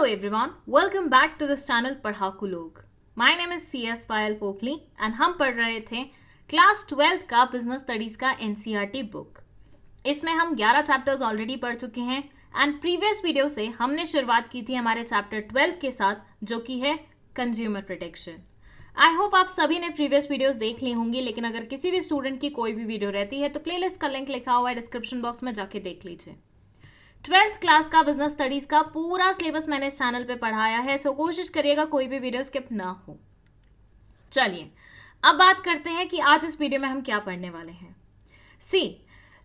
Hello everyone, welcome back to this channel पढ़ाकू लोग. My name is CS Payal पोखली and हम पढ़ रहे थे क्लास 12 का बिजनेस स्टडीज का NCERT बुक. इसमें हम 11 चैप्टर्स ऑलरेडी पढ़ चुके हैं एंड प्रीवियस वीडियो से हमने शुरुआत की थी हमारे चैप्टर 12 के साथ, जो कि है कंज्यूमर प्रोटेक्शन. आई होप आप सभी ने प्रीवियस वीडियोस देख ली होंगी, लेकिन अगर किसी भी स्टूडेंट की कोई भी वीडियो रहती है तो प्लेलिस्ट का लिंक लिखा हुआ है डिस्क्रिप्शन बॉक्स में, जाके देख लीजिए. 12th क्लास का बिजनेस स्टडीज का पूरा सिलेबस मैंने इस चैनल पे पढ़ाया है, सो कोशिश करिएगा कोई भी वीडियो स्किप ना हो. चलिए अब बात करते हैं कि आज इस वीडियो में हम क्या पढ़ने वाले हैं.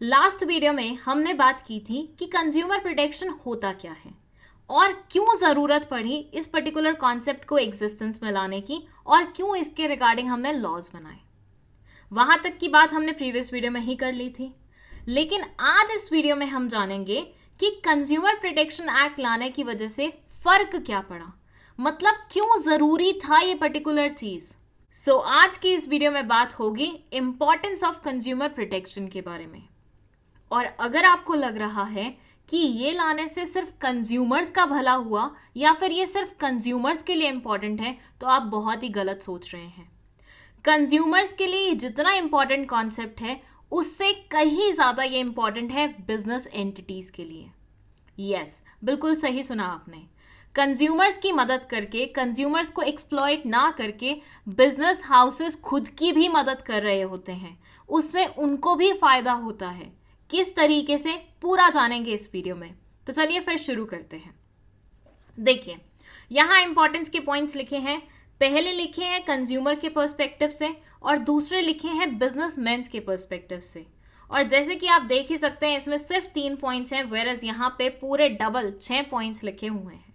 लास्ट वीडियो में हमने बात की थी कि कंज्यूमर प्रोटेक्शन होता क्या है और क्यों जरूरत पड़ी इस पर्टिकुलर कॉन्सेप्ट को एग्जिस्टेंस में लाने की, और क्यों इसके रिगार्डिंग हमने लॉज बनाए. वहां तक की बात हमने प्रीवियस वीडियो में ही कर ली थी, लेकिन आज इस वीडियो में हम जानेंगे कि कंज्यूमर प्रोटेक्शन एक्ट लाने की वजह से फर्क क्या पड़ा, मतलब क्यों जरूरी था ये पर्टिकुलर चीज. आज की इस वीडियो में बात होगी इंपॉर्टेंस ऑफ कंज्यूमर प्रोटेक्शन के बारे में. और अगर आपको लग रहा है कि ये लाने से सिर्फ कंज्यूमर्स का भला हुआ या फिर ये सिर्फ कंज्यूमर्स के लिए इंपॉर्टेंट है, तो आप बहुत ही गलत सोच रहे हैं. कंज्यूमर्स के लिए जितना इंपॉर्टेंट कॉन्सेप्ट है उससे कहीं ज्यादा ये इंपॉर्टेंट है बिजनेस एंटिटीज के लिए. यस, बिल्कुल सही सुना आपने. कंज्यूमर्स की मदद करके, कंज्यूमर्स को एक्सप्लॉइट ना करके बिजनेस हाउसेस खुद की भी मदद कर रहे होते हैं, उसमें उनको भी फायदा होता है. किस तरीके से पूरा जानेंगे इस वीडियो में. तो चलिए फिर शुरू करते हैं. देखिए यहां इंपॉर्टेंस के पॉइंट्स लिखे हैं. पहले लिखे हैं कंज्यूमर के पर्सपेक्टिव से और दूसरे लिखे हैं बिजनेसमैन्स के पर्सपेक्टिव से. और जैसे कि आप देख ही सकते हैं इसमें सिर्फ 3 पॉइंट्स हैं, वेरएज यहाँ पे पूरे डबल 6 पॉइंट्स लिखे हुए हैं.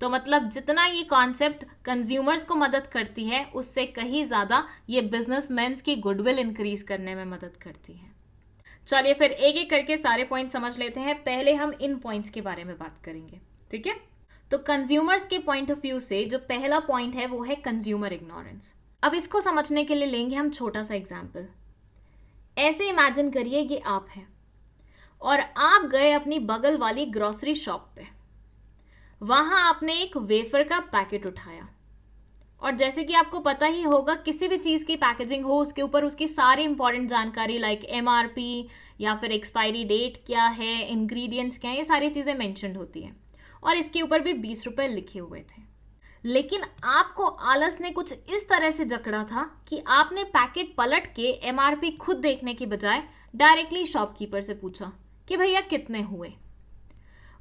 तो मतलब जितना ये कॉन्सेप्ट कंज्यूमर्स को मदद करती है उससे कहीं ज्यादा ये बिजनेसमैन्स की गुडविल इंक्रीज करने में मदद करती है. चलिए फिर एक एक करके सारे पॉइंट समझ लेते हैं. पहले हम इन पॉइंट्स के बारे में बात करेंगे, ठीक है. तो कंज्यूमर्स के पॉइंट ऑफ व्यू से जो पहला पॉइंट है वो है कंज्यूमर इग्नोरेंस. अब इसको समझने के लिए लेंगे हम छोटा सा एग्जाम्पल. ऐसे इमेजिन करिए ये आप हैं और आप गए अपनी बगल वाली ग्रोसरी शॉप पे. वहां आपने एक वेफर का पैकेट उठाया और जैसे कि आपको पता ही होगा किसी भी चीज की पैकेजिंग हो उसके ऊपर उसकी सारी इंपॉर्टेंट जानकारी लाइक MRP या फिर एक्सपायरी डेट क्या है, इंग्रेडिएंट्स क्या है, ये सारी चीजें मेंशन्ड होती हैं. और इसके ऊपर भी 20 रुपए लिखे हुए थे. लेकिन आपको आलस ने कुछ इस तरह से जकड़ा था कि आपने पैकेट पलट के MRP खुद देखने के बजाय डायरेक्टली शॉपकीपर से पूछा कि भैया कितने हुए.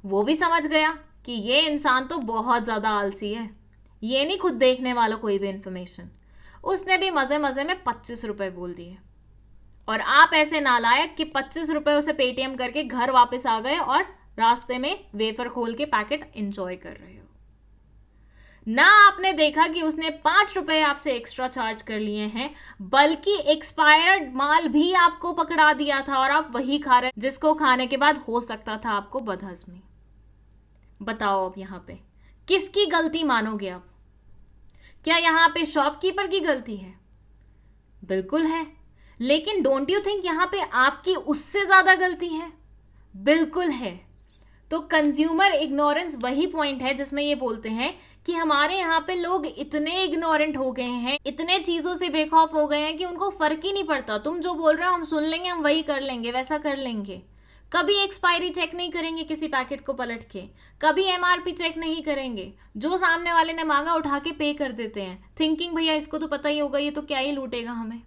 वो भी समझ गया कि ये इंसान तो बहुत ज्यादा आलसी है, ये नहीं खुद देखने वाला कोई भी इंफॉर्मेशन. उसने भी मजे मजे में 25 रुपए बोल दिए. और आप ऐसे नालायक कि 25 रुपए उसे पेटीएम करके घर वापस आ गए और रास्ते में वेफर खोल के पैकेट एंजॉय कर रहे हो. ना आपने देखा कि उसने 5 रुपए आपसे एक्स्ट्रा चार्ज कर लिए हैं, बल्कि एक्सपायर्ड माल भी आपको पकड़ा दिया था और आप वही खा रहे, जिसको खाने के बाद हो सकता था आपको बदहजमी. बताओ अब यहाँ पे किसकी गलती मानोगे आप? क्या यहाँ पे शॉपकीपर की गलती है? बिल्कुल है. लेकिन डोंट यू थिंक यहाँ पे आपकी उससे ज्यादा गलती है? बिल्कुल है. तो कंज्यूमर इग्नोरेंस वही पॉइंट है जिसमें ये बोलते हैं कि हमारे यहाँ पे लोग इतने इग्नोरेंट हो गए हैं, इतने चीजों से बेखौफ हो गए हैं कि उनको फर्क ही नहीं पड़ता. तुम जो बोल रहे हो हम सुन लेंगे, हम वही कर लेंगे, वैसा कर लेंगे. कभी एक्सपायरी चेक नहीं करेंगे किसी पैकेट को पलट के, कभी MRP चेक नहीं करेंगे. जो सामने वाले ने मांगा उठा के पे कर देते हैं, थिंकिंग भैया इसको तो पता ही होगा, ये तो क्या ही लूटेगा हमें.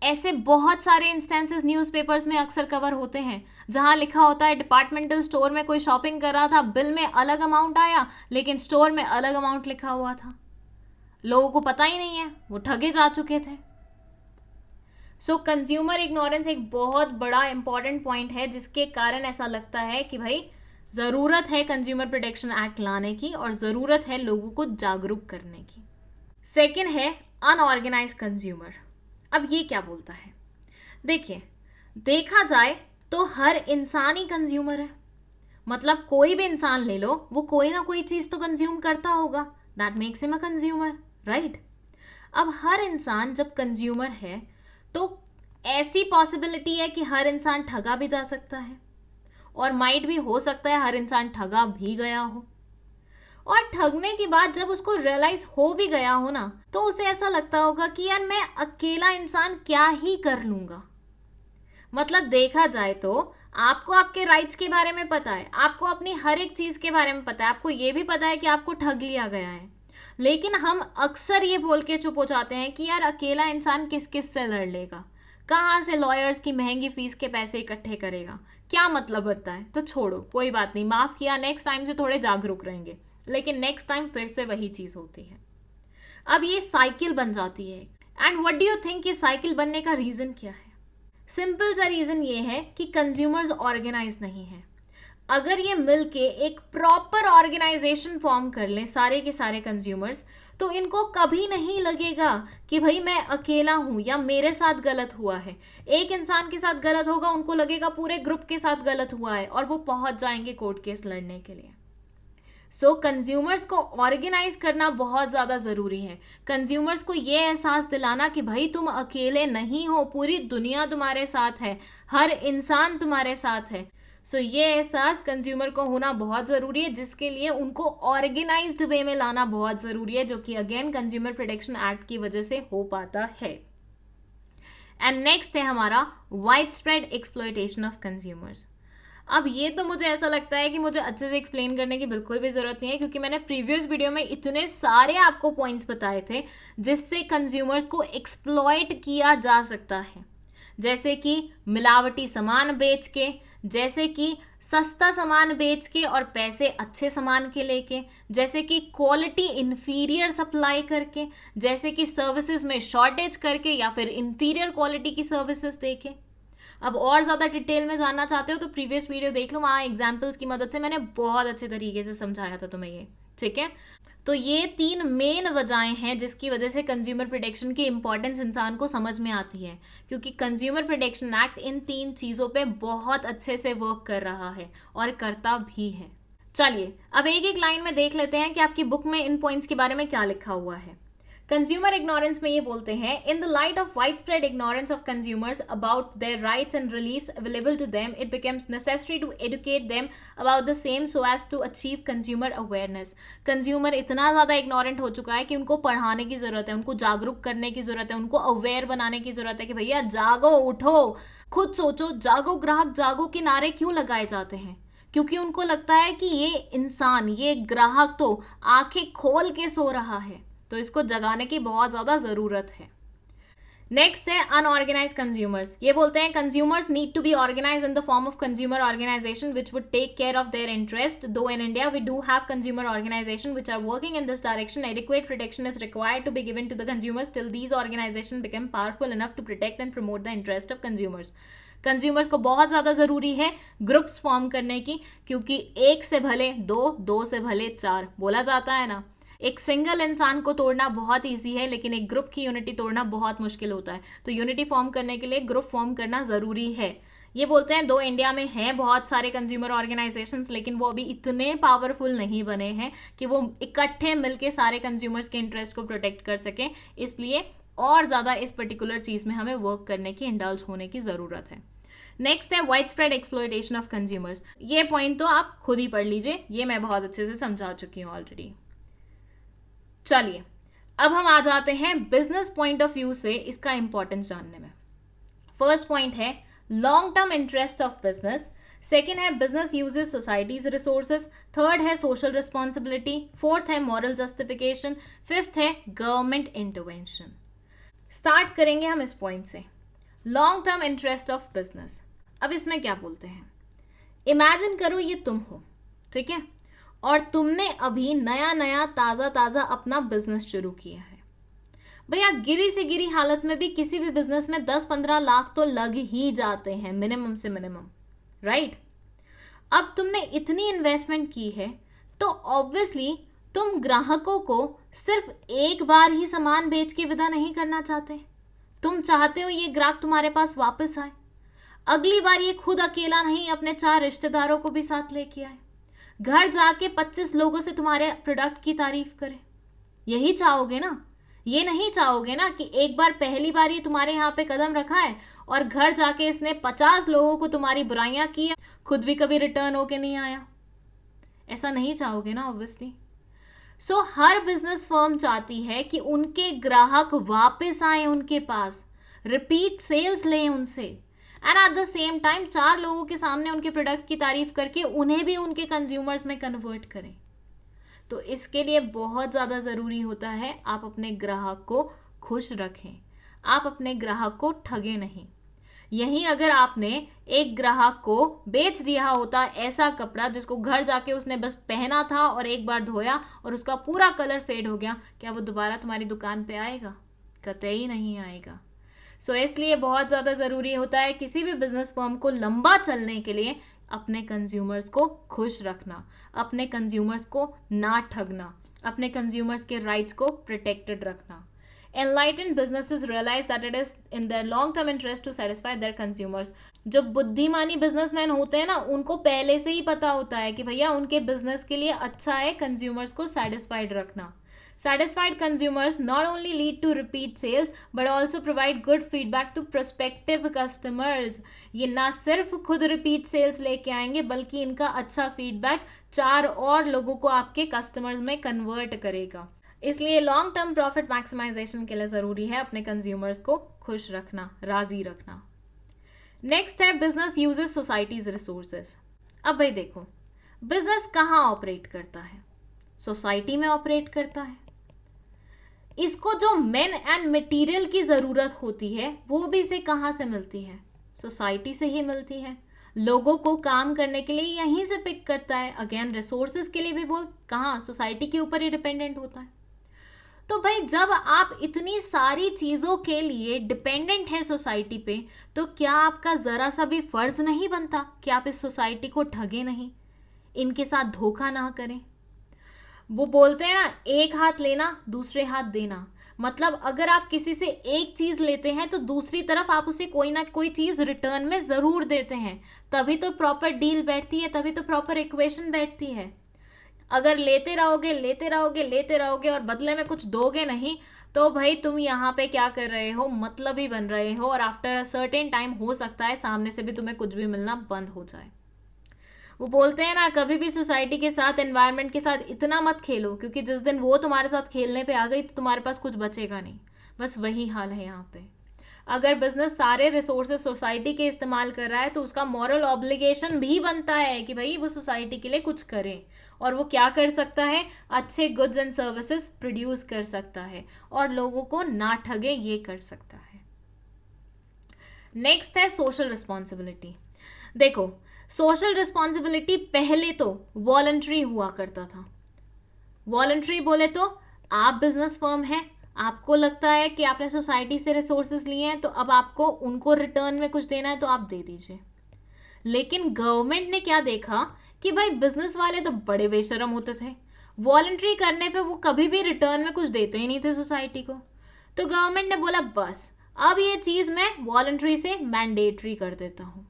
ऐसे बहुत सारे इंस्टेंसेस न्यूज़पेपर्स में अक्सर कवर होते हैं जहां लिखा होता है डिपार्टमेंटल स्टोर में कोई शॉपिंग कर रहा था, बिल में अलग अमाउंट आया लेकिन स्टोर में अलग अमाउंट लिखा हुआ था. लोगों को पता ही नहीं है, वो ठगे जा चुके थे. कंज्यूमर इग्नोरेंस एक बहुत बड़ा इंपॉर्टेंट पॉइंट है जिसके कारण ऐसा लगता है कि भाई जरूरत है कंज्यूमर प्रोटेक्शन एक्ट लाने की और जरूरत है लोगों को जागरूक करने की. सेकेंड है अनऑर्गेनाइज कंज्यूमर. अब ये क्या बोलता है? देखिए देखा जाए तो हर इंसान ही कंज्यूमर है. मतलब कोई भी इंसान ले लो, वो कोई ना कोई चीज तो कंज्यूम करता होगा. That makes him a consumer, right? अब हर इंसान जब कंज्यूमर है तो ऐसी पॉसिबिलिटी है कि हर इंसान ठगा भी जा सकता है और माइट भी हो सकता है हर इंसान ठगा भी गया हो. और ठगने के बाद जब उसको रियलाइज हो भी गया हो ना, तो उसे ऐसा लगता होगा कि यार मैं अकेला इंसान क्या ही कर लूंगा। मतलब देखा जाए तो आपको आपके राइट्स के बारे में पता है, आपको अपनी हर एक चीज के बारे में पता है, आपको ये भी पता है कि आपको ठग लिया गया है, लेकिन हम अक्सर ये बोल के चुप हो जाते हैं कि यार अकेला इंसान किस किस से लड़ लेगा, कहाँ से लॉयर्स की महंगी फीस के पैसे इकट्ठे करेगा, क्या मतलब बनता है। तो छोड़ो, कोई बात नहीं, माफ किया, नेक्स्ट टाइम से थोड़े जागरूक रहेंगे। लेकिन नेक्स्ट टाइम फिर से वही चीज होती है। अब ये साइकिल बन जाती है। And what do you think ये साइकिल बनने का रीजन क्या है? सिंपल सा रीजन ये है कि कंज्यूमर्स ऑर्गेनाइज नहीं है। अगर ये मिलके एक प्रॉपर ऑर्गेनाइजेशन फॉर्म कर लें सारे के सारे कंज्यूमर्स, तो इनको कभी नहीं लगेगा कि भाई मैं अकेला हूं या मेरे साथ गलत हुआ है। एक इंसान के साथ गलत होगा, उनको लगेगा पूरे ग्रुप के साथ गलत हुआ है, और वो पहुंच जाएंगे कोर्ट केस लड़ने के लिए। सो कंज्यूमर्स को ऑर्गेनाइज करना बहुत ज्यादा जरूरी है। कंज्यूमर्स को ये एहसास दिलाना कि भाई तुम अकेले नहीं हो, पूरी दुनिया तुम्हारे साथ है, हर इंसान तुम्हारे साथ है। सो ये एहसास कंज्यूमर को होना बहुत जरूरी है, जिसके लिए उनको ऑर्गेनाइज्ड वे में लाना बहुत जरूरी है, जो कि अगेन कंज्यूमर प्रोटेक्शन एक्ट की वजह से हो पाता है। एंड नेक्स्ट है हमारा wide spread exploitation of consumers. अब ये तो मुझे ऐसा लगता है कि मुझे अच्छे से एक्सप्लेन करने की बिल्कुल भी जरूरत नहीं है, क्योंकि मैंने प्रीवियस वीडियो में इतने सारे आपको पॉइंट्स बताए थे जिससे कंज्यूमर्स को एक्सप्लॉयट किया जा सकता है। जैसे कि मिलावटी सामान बेच के, जैसे कि सस्ता सामान बेच के और पैसे अच्छे सामान के लेके, जैसे कि क्वालिटी इंफीरियर सप्लाई करके, जैसे कि सर्विसेज में शॉर्टेज करके या फिर इंफीरियर क्वालिटी की सर्विसेज देके। अब और ज़्यादा डिटेल में जानना चाहते हो तो प्रीवियस वीडियो देख लो, वहाँ एग्जाम्पल्स की मदद से मैंने बहुत अच्छे तरीके से समझाया था तुम्हें ये, ठीक है। तो ये 3 मेन वजहें हैं जिसकी वजह से कंज्यूमर प्रोटेक्शन की इंपॉर्टेंस इंसान को समझ में आती है, क्योंकि कंज्यूमर प्रोटेक्शन एक्ट इन 3 चीज़ों पे बहुत अच्छे से वर्क कर रहा है और करता भी है। चलिए अब एक एक लाइन में देख लेते हैं कि आपकी बुक में इन पॉइंट्स के बारे में क्या लिखा हुआ है। कंज्यूमर इग्नोरेंस में ये बोलते हैं, in the light of widespread ignorance of consumers about their rights and reliefs available to them, it becomes necessary to educate them about the same so as to achieve consumer awareness. Consumer इतना ज़्यादा ignorant हो चुका है कि उनको पढ़ाने की ज़रूरत है, उनको जागरूक करने की ज़रूरत है, उनको अवेयर बनाने की ज़रूरत है कि भैया जागो, उठो, खुद सोचो, जागो ग्राहक जागो के नारे क्यों लगाए जाते हैं? क्योंकि उनको लगता है कि ये इंसान, ये ग्राहक तो आंखें खोल के सो रहा है, तो इसको जगाने की बहुत ज्यादा जरूरत है। नेक्स्ट है अनऑर्गेनाइज कंज्यूमर्स। ये बोलते हैं consumers need to be organise in the form of consumer organisation which would take care of their interest. Though in India we do have consumer organisation which are working in this direction, adequate protection is required to be given to the consumers till these organisation become powerful enough to protect and promote the interest of consumers. Consumers को बहुत ज्यादा जरूरी है groups form करने की, क्योंकि एक से भले दो, दो से भले चार बोला जाता है ना। एक सिंगल इंसान को तोड़ना बहुत ईजी है, लेकिन एक ग्रुप की यूनिटी तोड़ना बहुत मुश्किल होता है। तो यूनिटी फॉर्म करने के लिए ग्रुप फॉर्म करना जरूरी है। ये बोलते हैं दो इंडिया में हैं बहुत सारे कंज्यूमर ऑर्गेनाइजेशंस, लेकिन वो अभी इतने पावरफुल नहीं बने हैं कि वो इकट्ठे मिलके सारे कंज्यूमर्स के इंटरेस्ट को प्रोटेक्ट कर सकें। इसलिए और ज़्यादा इस पर्टिकुलर चीज़ में हमें वर्क करने की, इंडल्ज होने की ज़रूरत है। नेक्स्ट है wide spread exploitation of consumers. ये पॉइंट तो आप खुद ही पढ़ लीजिए, ये मैं बहुत अच्छे से समझा चुकी हूँ ऑलरेडी। चलिए अब हम आ जाते हैं बिजनेस पॉइंट ऑफ व्यू से इसका इंपॉर्टेंस जानने में। फर्स्ट पॉइंट है long term interest of business, second है business uses societies resources, third है सोशल रिस्पॉन्सिबिलिटी, फोर्थ है मॉरल जस्टिफिकेशन, फिफ्थ है गवर्नमेंट इंटरवेंशन। स्टार्ट करेंगे हम इस पॉइंट से, long term interest of business. अब इसमें क्या बोलते हैं, इमेजिन करो ये तुम हो, ठीक है, और तुमने अभी नया नया ताज़ा ताज़ा अपना बिजनेस शुरू किया है। भैया गिरी से गिरी हालत में भी किसी भी बिजनेस में 10-15 लाख तो लग ही जाते हैं मिनिमम से मिनिमम, राइट। अब तुमने इतनी इन्वेस्टमेंट की है तो ऑब्वियसली तुम ग्राहकों को सिर्फ एक बार ही सामान बेच के विदा नहीं करना चाहते। तुम चाहते हो ये ग्राहक तुम्हारे पास वापस आए, अगली बार ये खुद अकेला नहीं अपने 4 रिश्तेदारों को भी साथ लेके आए, घर जाके 25 लोगों से तुम्हारे प्रोडक्ट की तारीफ करे। यही चाहोगे ना? ये नहीं चाहोगे ना कि एक बार पहली बार ये तुम्हारे यहाँ पे कदम रखा है और घर जाके इसने 50 लोगों को तुम्हारी बुराइयां की है, खुद भी कभी रिटर्न होके नहीं आया। ऐसा नहीं चाहोगे ना ऑब्वियसली। सो हर बिजनेस फर्म चाहती है कि उनके ग्राहक वापस आए उनके पास, रिपीट सेल्स लें उनसे, and at the same time 4 लोगों के सामने उनके प्रोडक्ट की तारीफ करके उन्हें भी उनके कंज्यूमर्स में कन्वर्ट करें। तो इसके लिए बहुत ज़्यादा ज़रूरी होता है आप अपने ग्राहक को खुश रखें, आप अपने ग्राहक को ठगे नहीं। यही अगर आपने एक ग्राहक को बेच दिया होता ऐसा कपड़ा जिसको घर जाके उसने बस पहना था और एक बार धोया और उसका पूरा कलर फेड हो गया, क्या वो दोबारा तुम्हारी दुकान पे आएगा? कतई नहीं आएगा। सो इसलिए बहुत ज़्यादा ज़रूरी होता है किसी भी बिजनेस फर्म को लंबा चलने के लिए अपने कंज्यूमर्स को खुश रखना, अपने कंज्यूमर्स को ना ठगना, अपने कंज्यूमर्स के राइट्स को प्रोटेक्टेड रखना। Enlightened businesses realize that it is in their long-term interest to satisfy their consumers. जो बुद्धिमानी बिजनेसमैन होते हैं ना, उनको पहले से ही पता होता है कि भैया उनके बिजनेस के लिए अच्छा है कंज्यूमर्स को सेटिस्फाइड रखना। Satisfied consumers not only lead to repeat sales but also provide good feedback to prospective customers. ये ना सिर्फ खुद रिपीट सेल्स लेके आएंगे बल्कि इनका अच्छा फीडबैक 4 और लोगों को आपके कस्टमर्स में कन्वर्ट करेगा। इसलिए लॉन्ग टर्म प्रॉफिट मैक्सिमाइजेशन के लिए ज़रूरी है अपने कंज्यूमर्स को खुश रखना, राजी रखना। नेक्स्ट है बिजनेस यूजेस सोसाइटीज रिसोर्सेज। अब भाई देखो, बिजनेस कहाँ ऑपरेट करता है? सोसाइटी में ऑपरेट करता है। इसको जो मेन एंड मटेरियल की ज़रूरत होती है वो भी इसे कहाँ से मिलती है? सोसाइटी से ही मिलती है। लोगों को काम करने के लिए यहीं से पिक करता है। अगेन रिसोर्सेज के लिए भी वो कहाँ? सोसाइटी के ऊपर ही डिपेंडेंट होता है। तो भाई जब आप इतनी सारी चीज़ों के लिए डिपेंडेंट हैं सोसाइटी पे, तो क्या आपका ज़रा सा भी फ़र्ज़ नहीं बनता कि आप इस सोसाइटी को ठगे नहीं, इनके साथ धोखा ना करें? वो बोलते हैं ना, एक हाथ लेना दूसरे हाथ देना। मतलब अगर आप किसी से एक चीज़ लेते हैं तो दूसरी तरफ आप उसे कोई ना कोई चीज़ रिटर्न में ज़रूर देते हैं, तभी तो प्रॉपर डील बैठती है, तभी तो प्रॉपर इक्वेशन बैठती है। अगर लेते रहोगे लेते रहोगे लेते रहोगे और बदले में कुछ दोगे नहीं, तो भाई तुम यहाँ पे क्या कर रहे हो? मतलब ही बन रहे हो, और आफ्टर अ सर्टेन टाइम हो सकता है सामने से भी तुम्हें कुछ भी मिलना बंद हो जाए। वो बोलते हैं ना, कभी भी सोसाइटी के साथ, एनवायरनमेंट के साथ इतना मत खेलो, क्योंकि जिस दिन वो तुम्हारे साथ खेलने पे आ गई तो तुम्हारे पास कुछ बचेगा नहीं। बस वही हाल है यहाँ पे। अगर बिजनेस सारे रिसोर्सेज सोसाइटी के इस्तेमाल कर रहा है तो उसका मॉरल ऑब्लिगेशन भी बनता है कि भाई वो सोसाइटी के लिए कुछ करे। और वो क्या कर सकता है? अच्छे गुड्स एंड सर्विसेज प्रोड्यूस कर सकता है और लोगों को ना ठगे, ये कर सकता है। नेक्स्ट है सोशल रिस्पॉन्सिबिलिटी। देखो, सोशल रिस्पॉन्सिबिलिटी पहले तो वॉलंटरी हुआ करता था। वॉलंटरी बोले तो आप बिजनेस फर्म है, आपको लगता है कि आपने सोसाइटी से रिसोर्सेज लिए हैं तो अब आपको उनको रिटर्न में कुछ देना है तो आप दे दीजिए। लेकिन गवर्नमेंट ने क्या देखा कि भाई बिजनेस वाले तो बड़े बेशरम होते थे, वॉलंटरी करने पे वो कभी भी रिटर्न में कुछ देते ही नहीं थे सोसाइटी को। तो गवर्नमेंट ने बोला बस अब ये चीज़ मैं वॉलंटरी से मैंडेटरी कर देता हूँ।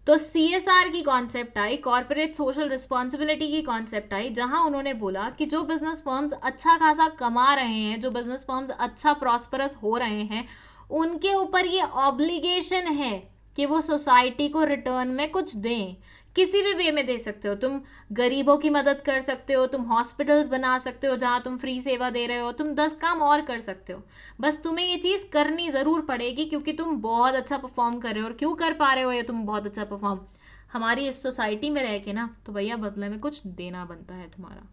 तो CSR की concept I, corporate social responsibility की कॉन्सेप्ट आई, जहां उन्होंने बोला कि जो बिजनेस फर्म्स अच्छा खासा कमा रहे हैं, जो बिजनेस फर्म्स अच्छा प्रॉस्परस हो रहे हैं, उनके ऊपर ये ऑब्लिगेशन है कि वो सोसाइटी को रिटर्न में कुछ दें। किसी भी वे में दे सकते हो, तुम गरीबों की मदद कर सकते हो, तुम हॉस्पिटल्स बना सकते हो जहाँ तुम फ्री सेवा दे रहे हो, तुम 10 काम और कर सकते हो। बस तुम्हें ये चीज़ करनी ज़रूर पड़ेगी क्योंकि तुम बहुत अच्छा परफॉर्म कर रहे हो। और क्यों कर पा रहे हो ये तुम बहुत अच्छा परफॉर्म? हमारी इस सोसाइटी में रह के ना, तो भैया बदले में कुछ देना बनता है तुम्हारा।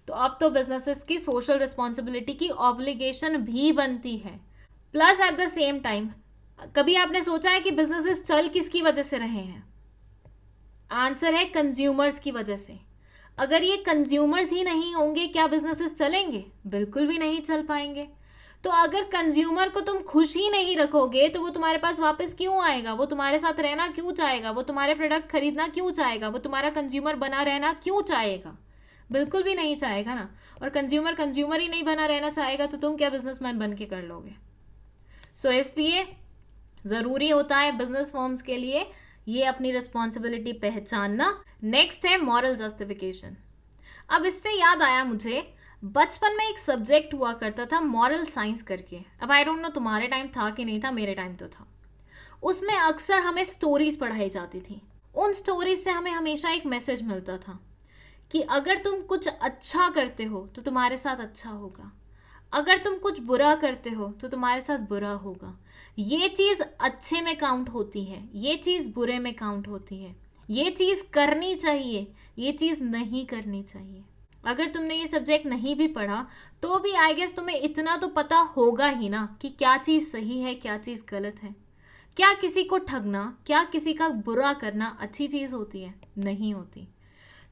तो अब तो बिजनेसेस की सोशल रिस्पॉन्सिबिलिटी की ऑब्लिगेशन भी बनती है। Plus at the same time, कभी आपने सोचा है कि बिजनेसेस चल किसकी वजह से रहे हैं? आंसर है कंज्यूमर्स की वजह से। अगर ये कंज्यूमर्स ही नहीं होंगे, क्या बिजनेसेस चलेंगे? बिल्कुल भी नहीं चल पाएंगे। तो अगर कंज्यूमर को तुम खुश ही नहीं रखोगे तो वो तुम्हारे पास वापस क्यों आएगा? वो तुम्हारे साथ रहना क्यों चाहेगा? वो तुम्हारे प्रोडक्ट खरीदना क्यों चाहेगा? वो तुम्हारा कंज्यूमर बना रहना क्यों चाहेगा? बिल्कुल भी नहीं चाहेगा ना। और कंज्यूमर ही नहीं बना रहना चाहेगा तो तुम क्या बिजनेसमैन बन के कर लोगे? सो इसलिए ज़रूरी होता है बिजनेस फर्म्स के लिए ये अपनी रिस्पॉन्सिबिलिटी पहचानना। नेक्स्ट है मॉरल जस्टिफिकेशन। अब इससे याद आया मुझे, बचपन में एक सब्जेक्ट हुआ करता था मॉरल साइंस करके। अब आई डोंट नो तुम्हारे टाइम था कि नहीं था, मेरे टाइम तो था। उसमें अक्सर हमें स्टोरीज पढ़ाई जाती थी। उन स्टोरीज से हमें हमेशा एक मैसेज मिलता था कि अगर तुम कुछ अच्छा करते हो तो तुम्हारे साथ अच्छा होगा, अगर तुम कुछ बुरा करते हो तो तुम्हारे साथ बुरा होगा। ये चीज़ अच्छे में काउंट होती है, ये चीज़ बुरे में काउंट होती है, ये चीज़ करनी चाहिए, ये चीज़ नहीं करनी चाहिए। अगर तुमने ये सब्जेक्ट नहीं भी पढ़ा तो भी आई गेस तुम्हें इतना तो पता होगा ही ना कि क्या चीज़ सही है, क्या चीज़ गलत है। क्या किसी को ठगना, क्या किसी का बुरा करना अच्छी चीज़ होती है? नहीं होती।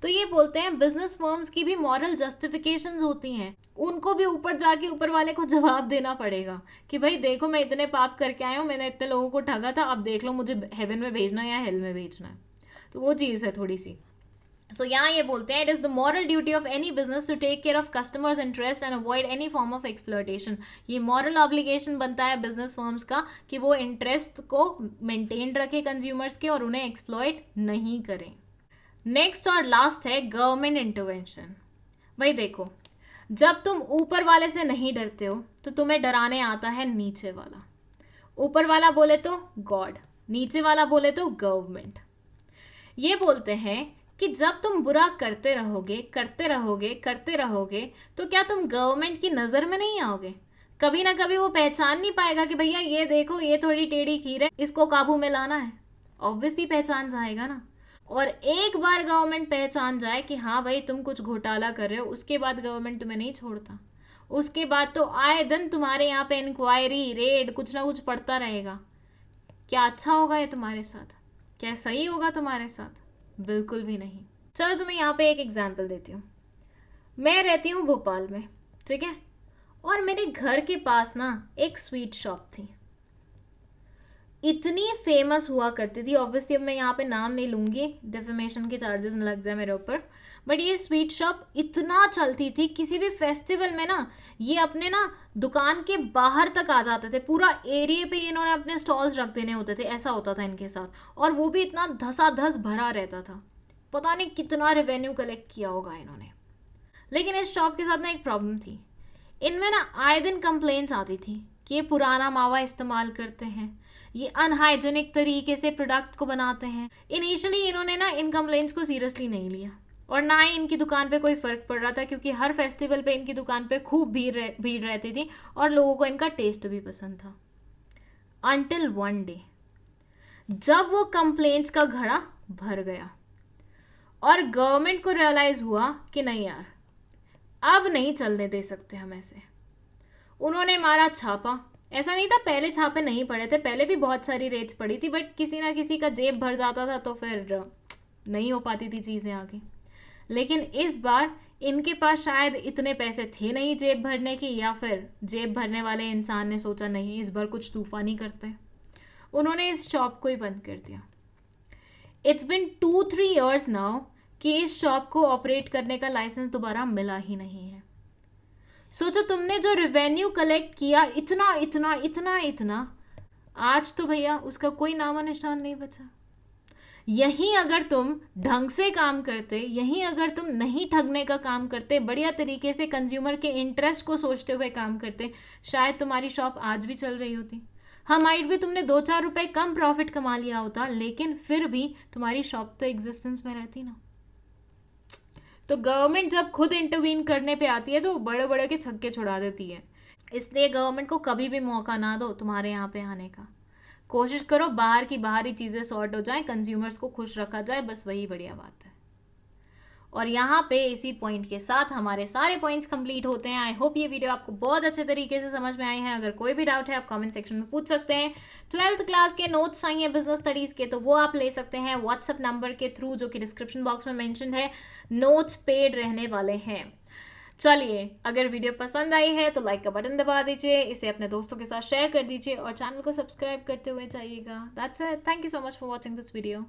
तो ये बोलते हैं बिजनेस फर्म्स की भी मॉरल जस्टिफिकेशंस होती हैं, उनको भी ऊपर जाके ऊपर वाले को जवाब देना पड़ेगा कि भाई देखो मैं इतने पाप करके आया हूँ, मैंने इतने लोगों को ठगा था, अब देख लो मुझे हेवन में भेजना है या हेल में भेजना है। तो वो चीज़ है थोड़ी सी। सो यहाँ ये बोलते हैं it is the moral duty of any business to take care of customers interest and avoid any form of exploitation. ये मॉरल ऑब्लिगेशन बनता है बिजनेस फर्म्स का कि वो इंटरेस्ट को मेंटेन रखे कंज्यूमर्स के और उन्हें एक्सप्लॉयट नहीं करें। नेक्स्ट और लास्ट है गवर्नमेंट इंटरवेंशन। भाई देखो, जब तुम ऊपर वाले से नहीं डरते हो तो तुम्हें डराने आता है नीचे वाला। ऊपर वाला बोले तो गॉड, नीचे वाला बोले तो गवर्नमेंट। ये बोलते हैं कि जब तुम बुरा करते रहोगे करते रहोगे करते रहोगे तो क्या तुम गवर्नमेंट की नज़र में नहीं आओगे? कभी ना कभी वो पहचान नहीं पाएगा कि भैया ये देखो ये थोड़ी टेढ़ी खीर है, इसको काबू में लाना है। ऑब्वियसली पहचान जाएगा ना। और एक बार गवर्नमेंट पहचान जाए कि हाँ भाई तुम कुछ घोटाला कर रहे हो, उसके बाद गवर्नमेंट तुम्हें नहीं छोड़ता। उसके बाद तो आए दिन तुम्हारे यहाँ पे इंक्वायरी, रेड, कुछ ना कुछ पड़ता रहेगा। क्या अच्छा होगा ये तुम्हारे साथ? क्या सही होगा तुम्हारे साथ? बिल्कुल भी नहीं। चलो तुम्हें यहाँ पे एक एग्जाम्पल देती हूँ। मैं रहती हूँ भोपाल में, ठीक है, और मेरे घर के पास ना एक स्वीट शॉप थी। इतनी फेमस हुआ करती थी, ऑब्वियसली अब मैं यहाँ पे नाम नहीं लूंगी, डिफेमेशन के चार्जेस न लग जाए मेरे ऊपर, बट ये स्वीट शॉप इतना चलती थी, किसी भी फेस्टिवल में ना ये अपने ना दुकान के बाहर तक आ जाते थे, पूरा एरिया पे इन्होंने अपने स्टॉल्स रख देने होते थे, ऐसा होता था इनके साथ। और वो भी इतना धसाधस भरा रहता था, पता नहीं कितना रेवेन्यू कलेक्ट किया होगा इन्होंने। लेकिन इस शॉप के साथ ना एक प्रॉब्लम थी, इनमें ना आए दिन कंप्लेंट्स आती थी कि ये पुराना मावा इस्तेमाल करते हैं, ये अनहाइजेनिक तरीके से प्रोडक्ट को बनाते हैं। इनिशियली इन्होंने ना इन कंप्लेंट्स को सीरियसली नहीं लिया और ना ही इनकी दुकान पे कोई फ़र्क पड़ रहा था, क्योंकि हर फेस्टिवल पे इनकी दुकान पे खूब भीड़ रहती थी और लोगों को इनका टेस्ट भी पसंद था। अनटिल वन डे जब वो कंप्लेंट्स का घड़ा भर गया और गवर्नमेंट को रियलाइज़ हुआ कि नहीं यार, अब नहीं चलने दे सकते हम ऐसे। उन्होंने मारा छापा। ऐसा नहीं था पहले छापे नहीं पड़े थे, पहले भी बहुत सारी रेट्स पड़ी थी, बट किसी ना किसी का जेब भर जाता था तो फिर नहीं हो पाती थी चीज़ें आगे। लेकिन इस बार इनके पास शायद इतने पैसे थे नहीं जेब भरने की, या फिर जेब भरने वाले इंसान ने सोचा नहीं इस बार कुछ तूफानी करते हैं, उन्होंने इस शॉप को ही बंद कर दिया। इट्स बिन 2-3 ईयर्स नाउ कि इस शॉप को ऑपरेट करने का लाइसेंस दोबारा मिला ही नहीं है। सोचो तुमने जो रेवेन्यू कलेक्ट किया इतना इतना इतना इतना, आज तो भैया उसका कोई नामो निशान नहीं बचा। यही अगर तुम ढंग से काम करते, यही अगर तुम नहीं ठगने का काम करते, बढ़िया तरीके से कंज्यूमर के इंटरेस्ट को सोचते हुए काम करते, शायद तुम्हारी शॉप आज भी चल रही होती। हाँ माइट भी तुमने 2-4 रुपए कम प्रॉफिट कमा लिया होता, लेकिन फिर भी तुम्हारी शॉप तो एग्जिस्टेंस में रहती ना। तो गवर्नमेंट जब खुद इंटरवीन करने पे आती है तो बड़े बड़े के छक्के छुड़ा देती है। इसलिए गवर्नमेंट को कभी भी मौका ना दो तुम्हारे यहाँ पे आने का। कोशिश करो बाहर की बाहरी चीज़ें सॉर्ट हो जाए, कंज्यूमर्स को खुश रखा जाए, बस वही बढ़िया बात है। और यहाँ पे इसी पॉइंट के साथ हमारे सारे पॉइंट्स कंप्लीट होते हैं। आई होप ये वीडियो आपको बहुत अच्छे तरीके से समझ में आई है। अगर कोई भी डाउट है आप कमेंट सेक्शन में पूछ सकते हैं। 12th क्लास के नोट्स चाहिए बिजनेस स्टडीज़ के तो वो आप ले सकते हैं व्हाट्सएप नंबर के थ्रू, जो कि डिस्क्रिप्शन बॉक्स में मेंशन है। नोट्स पेड रहने वाले हैं। चलिए, अगर वीडियो पसंद आई है तो लाइक का बटन दबा दीजिए, इसे अपने दोस्तों के साथ शेयर कर दीजिए और चैनल को सब्सक्राइब करते हुए जाइएगा। That's it. Thank you so much for watching this video.